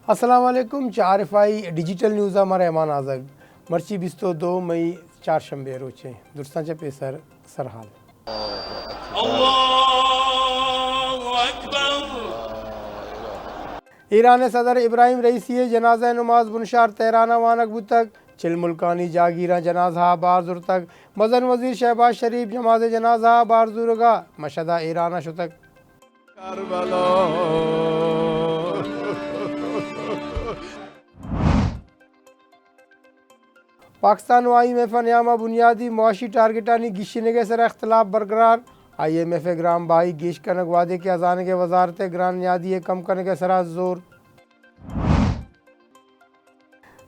السلام علیکم چارفائی digital news ہمارے امان آزاد مرچی 22 مئی چہارشنبے روچے درستانچہ پیسر سرحال اللہ اکبر۔ ایران صدر ابراہیم رئیسی جنازہ نماز بنشار تہرانہ وانک بتک چل ملکانی جاگیرہ جنازہ بارزور تک مزن وزیر شہباز شریف نماز جنازہ بارزورگا مشدہ ایرانہ شتک کربلا پاکستان و آئی ایم ایف نیامہ بنیادی معاشی ٹارگٹانی گشنگے سر اختلاف برقرار آئی ایم ایف گرام بائی گیش کنک وعدے کے ازانے کے وزارت گران نیادی کم کرنے کے سرا زور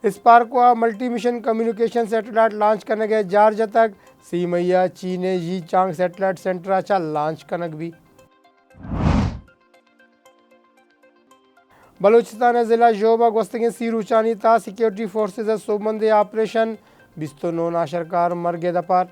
SUPARCO multi mission communication satellite launch کرنے کے جارجہ تک سی میا چین جی چانگ سیٹلائٹ سینٹر اچھا لانچ کنک بھی بلوچستان ضلع شعبہ گوستگین سیروچانی تا سیکیورٹی فورسز صوبند آپریشن 29 ناشرکار مرگے دپار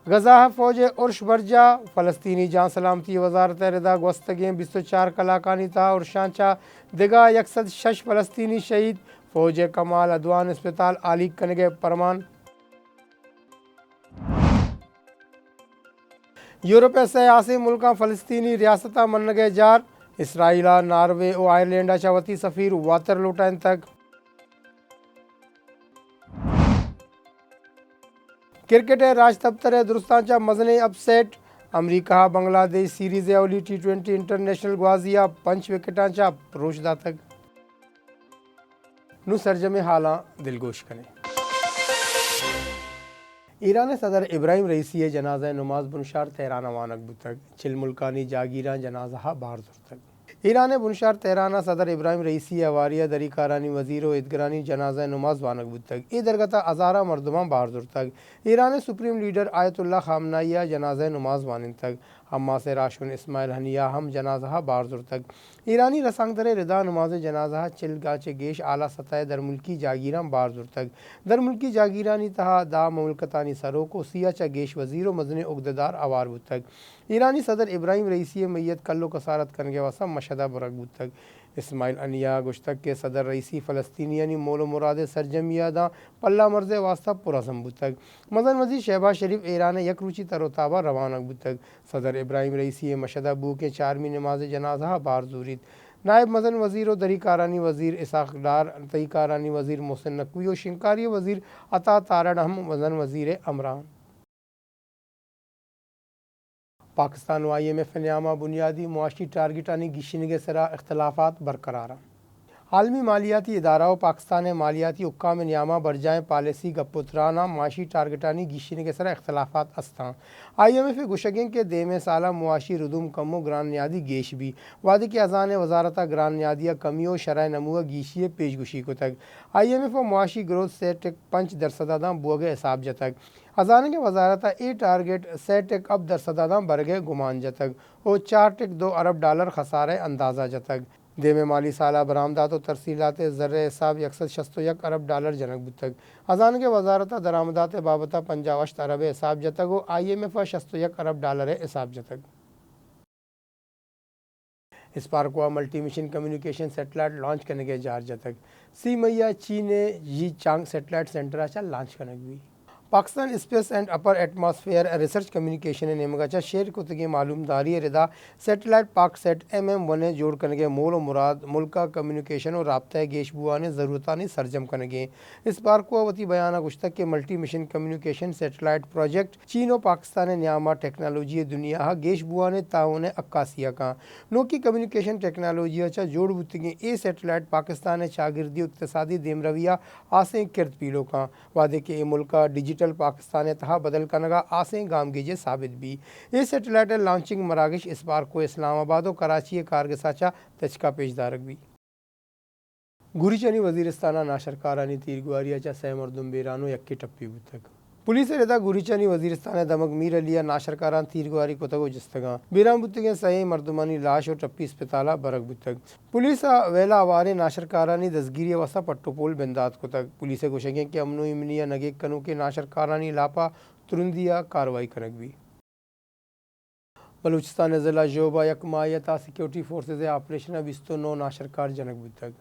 غزہ فوج عرش برجا فلسطینی جان سلامتی وزارت ردا گوستگین 24 کلاکانی تا اور شانچہ دگا 106 فلسطینی شہید فوج کمال ادوان اسپتال عالی کنگے پرمان یورپ سے آسی ملکاں فلسطینی ریاستہ منگے جار اسرائیلہ ناروے و آئرلینڈ چاوتی سفیر واتر لوٹائن تک کرکٹ راج دفتر درستانچہ مزنے اپ سیٹ امریکہ بنگلہ دیش سیریز اولی T20 انٹرنیشنل گوازیہ 5 وکٹانچہ روشدہ تک نو سرجم حالاں دلگوش کریں ایران صدر ابراہیم رئیسی جنازہ نماز بنشار تہرانہ وانک بتک چل ملکانی جاگیرہ جنازہ بارزور تک ایران بنشار تہرانہ صدر ابراہیم رئیسی واریہ دری کارانی وزیر و ادگرانی جنازہ نماز وانک بتک ای درگتہ ہزارہ مردمان بارزور تک ایران سپریم لیڈر آیت اللہ خامنائیہ جنازہ نماز وانن تک حماس راشن اسماعیل ہنیہ ہم جنازہ بارزور تک ایرانی رسانگ در ردا نماز جنازہ چل گاچ گیش اعلیٰ سطح در ملکی جاگیران بارزور تک در ملکی جاگیرانی تہا دا مملکتانی سروکو سیاچہ گیش وزیر و مزن عقددار اوار بتک ایرانی صدر ابراہیم رئیسی میت کلو کسارت کنگے واسا مشدہ برگ بتک اسماعیل انیا گشتک کے صدر رئیسی فلسطینیانی مول و مراد سرجمیہ دا پلہ مرز واسطہ پرازم بتک مزن وزیر شہباز شریف ایران یک روچی تروتابہ روانک بتک صدر ابراہیم رئیسی مشدہ بو کے 4ویں نماز جنازہ بارزوریت نائب مزن وزیر و دری کارانی وزیر اسحاق ڈار تئی کارانی وزیر محسن نقوی و شنکاری وزیر عطا تارڑ ہم مزن وزیر امران پاکستان و آئی ایم ایف نیامہ بنیادی معاشی ٹارگٹانی گشنگے سرا اختلافات برقرار عالمی مالیاتی ادارہ و پاکستان مالیاتی حکام نیامہ برجائیں پالیسی گپترانہ معاشی ٹارگٹانی گشنگے سرا اختلافات استاں آئی ایم ایف گشگیں کے دیمے سالہ معاشی ردوم کم و گران نیادی گیش بھی وعدے کے ازانے وزارتہ گران نیادیہ کمی و شرح نموہ گیشی پیش گوشی کو تک آئی ایم ایف و معاشی گروتھ سے ٹک 5% داں بوگے حساب جتک ازانے کے وزارتہ ای ٹارگٹ سے ٹک اب درصدہ داں برگے گمان جتک او 4.2 ارب ڈالر خسارے اندازہ جتک دیمے مالی سالہ برآمدات و ترسیلات زر حساب 161 ارب ڈالر جنک بتک ازان کے وزارتہ درآمدات بابتہ 58 ارب حساب جتک و آئی ایم ایف 61 ارب ڈالر حساب جتک SUPARCO multi mission communication satellite launch کرنے کے جارجہ تک سی میا چین جی چانگ سیٹلائٹ سینٹر اچھا لانچ کرنے بھی Pakistan space and upper atmosphere research communication نیمگاچا شیئر کتگی معلوم داری ردا سیٹلائٹ پاک سیٹ MM1 جوڑ کرنے مول و مراد ملکہ کمیونیکیشن و رابطہ گیش بوانے ضرورتانی سرجم کرنے اس بار کو وتی بیانہ گشتک کے multi mission communication satellite project چین و پاکستان نیامہ ٹیکنالوجی دنیا گیش بوانے تعاون عکاسیہ کا نوکی کمیونیکیشن ٹیکنالوجی اچھا جوڑ بتگی اے سیٹلائٹ پاکستان شاگردی و اقتصادی دیم رویہ آسیں کرد پیلو کا وعدے کے اے ملکہ ڈیجیٹل پاکستان تہا بدل کنگا آسیں گام گیجے ثابت بھی یہ سیٹلائٹ لانچنگ مراکش اس بار کو اسلام آباد و کراچی کارگساچا تچکا پیش دارک بھی گوری چنی وزیرستانہ ناشرکارانی تیرگواری اچا سہ مردم بیرانو یکی ٹپی بتک پولیس ردا گوریچانی وزیرستان دمک میر علیہ ناشرکاران تیرگواری کتگو جستگاں بیران بتگیں سہی مردمانی لاش و ٹپی اسپتالہ برک بتک پولیس ویلا آوارے ناشرکارانی دستگیری وسا پٹو پول بندات کتک پولیس گوشگیں کہ امن و امنیہ نگے کنو کے ناشرکارانی لاپا ترندیا کاروائی کنک بھی بلوچستان ضلع جوبا یکمایتا سیکیورٹی فورسز آپریشن 29 ناشرکار جنگ بودتگ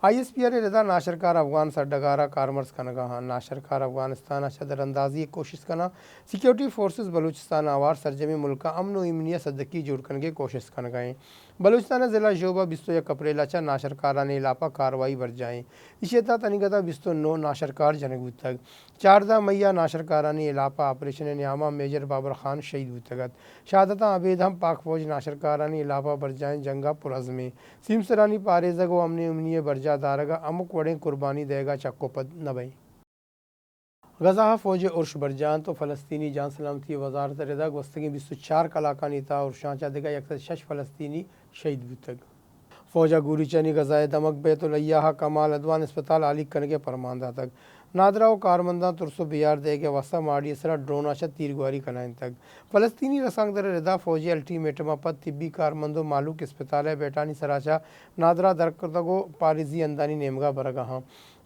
آئی ایس پی آر ردا ناشرکار افغان سرڈگارہ کارمرز کنگاہ ناشرکار افغانستان شدر اندازی کوشش کنا سیکیورٹی فورسز بلوچستان آوار سرجمی ملکہ امن و امنیہ صدقی جوڑ کنگے کوشش کنگائیں بلوچستان ضلع جوبا 21 اپریل چا ناشرکاران علاقہ کاروائی بر جائیں اشیتا تنگتا 29 ناشرکار جنگ بودتگ 14 مئی ناشرکاران علاقہ آپریشن نیامہ میجر بابر خان شہید بودتگت شہادتاں عبید ہم پاک فوج ناشرکاران علاقہ بر جائیں جنگا پرعزمیں سیم سرانی پارےزگ و امن امنیہ برجا دارگا امک وڑیں قربانی دے گا چکو پد نبئی غزہ فوج ارش برجان تو فلسطینی جان سلامتی وزارت ردا گوستگی 24 کلاکانی تا اور شانچہ دگا 106 فلسطینی شہید بودتگ فوجہ گوری چنی غزہ دمک بیت الیاہ کمال ادوان اسپتال علی کنگے پرماندہ تک نادرہ و کارمندہ ترسو بیار دے گے وسط ماڑی اسرا ڈرون آشد تیرگواری کنائن تک فلسطینی رسانگ در ردا فوجی الٹیمیٹما پد طبی کارمندو معلوق اسپتال بیٹانی سراچا نادرہ درکردگو پارزی اندانی نیمگا برگا ہاں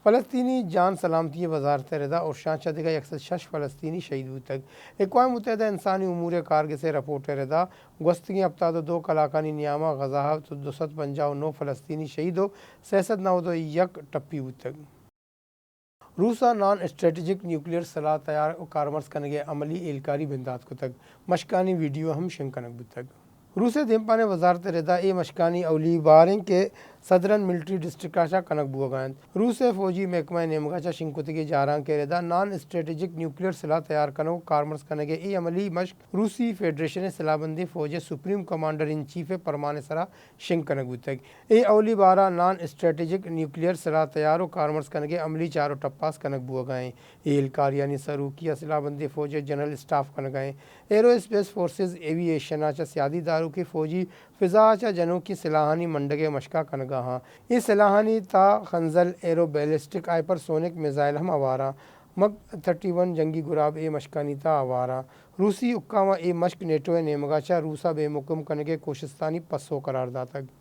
فلسطینی جان سلامتی وزارت ردا اور شانچہ دگا 106 فلسطینی شہید بودتگ اقوام متحدہ انسانی امور کارگ سے رپورٹ ردا گوستگی ہفتہ 2 کلاکانی نیامہ غزہ 259 فلسطینی شہید و 691 ٹپی بودتگ روسا نان اسٹریٹجک نیوکلیئر صلاح تیار و کارمرز کنگے عملی ایلکاری بندات کو تک مشکانی ویڈیو ہم شنکنک بودتگ روس دیمپانے وزارت ردا اے مشکانی اولی باریں کے صدرن ملٹری ڈسٹرکٹ آشا کنک بوگائیں روس فوجی محکمہ نیمگاچا شنکتگی جاران کے ردا نان اسٹریٹجک نیوکلیئر صلاح تیار کنو کارمرز کنگے اے عملی مشک روسی فیڈریشن صلاح بندی فوج supreme commander in chief Pramaan سرا شنکنک بودتگ اے اولی بارہ نان اسٹریٹجک نیوکلیئر صلاح تیار و کارمرز کنگے عملی چارو ٹپاس کنک بوگائیں ایلکار یعنی سروکیہ صلاح بندی فوج جنرل اسٹاف کنگائیں ایرو اسپیس فورسز ایوییشن آچا سیادی دارو کی فوجی فضا آچا جنوں کی سلاحانی منڈگے مشکا کنگا ہاں یہ سلاحانی تا خنزل aero ballistic hypersonic missile ہم آوارا مگ 31 جنگی گراب اے مشکانی تا آوارا روسی اکاما اے مشک نیٹو نیمگاچا روسا بے مکم کنگے کوشستانی پسو قرار داتگ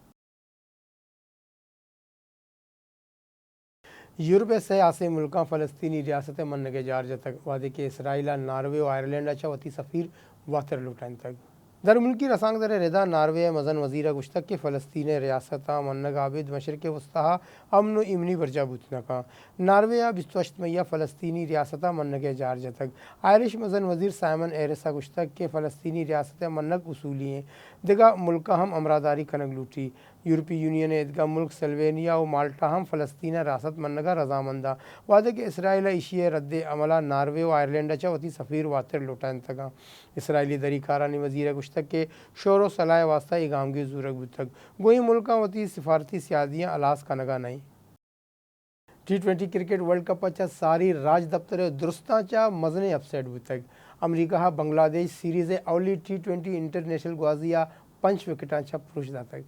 یورپ سے آسے ملکاں فلسطینی ریاست منگے جارجہ تک وعدے کے اسرائیل ناروے و آئرلینڈ اچھا وتی سفیر واتر لوٹائن تک در ملکی رسانگ در ردا ناروے مزن وزیر گشتک کے فلسطین ریاستہ منگ عابد مشرق وسطی امن و امنی برجا بوتنکا ناروے 28 مئی فلسطینی ریاستہ منگے جارجہ تک آئرش مزن وزیر سائمن ایرسا گشتک کے فلسطینی ریاست منگ اصولی ہیں دگا ملکہ ہم امراداری کنگ لوٹی یورپی یونین ادگا ملک سلوینیا و مالٹا ہم فلسطین ریاست منگا رضامندہ وعدے کے اسرائیل ایشی رد عملہ ناروے و آئرلینڈ اچھا وتی سفیر واتر لوٹائن تگا اسرائیلی دریکارانی وزیر گشتک کے شور و صلاح واسطہ اگامگی زورگ بودتگ گوئی ملکہ وتی سفارتی سیادیاں الاس کنگا نہیں T20 کرکٹ ورلڈ کپ اچھا ساری راج دفتر درستاں چا مزنے اپسیٹ بودتگ امریکہ بنگلہ دیش سیریز اولی T20 انٹرنیشنل گوازیہ 5 وکٹاں چا پروش داتگ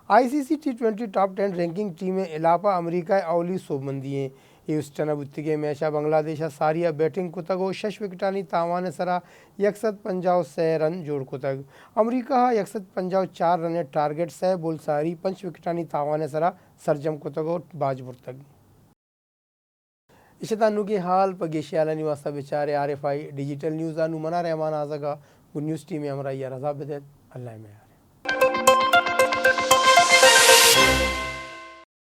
آئی سی سی T20 ٹاپ 10 رینکنگ ٹیم علاپہ امریکہ اولی صوبمندی ہیں ہیوسٹن بودتگے میچا بنگلہ دیشہ ساریہ بیٹنگ کتگو 6 وکٹانی تاوان سرا 150 رن جوڑ کتگ امریکہ 154 رن ٹارگٹ سے بول ساری 5 وکٹانی تاوان سرا سرجم کتگو باج برتگ اشتانو کے حال پگیشی آلانی واسطہ بیچارے RFI ڈیجیٹل نیوز آنو منا رحمان آزگا گو نیوز ٹیم امرا یا رضا بدت اللہ میں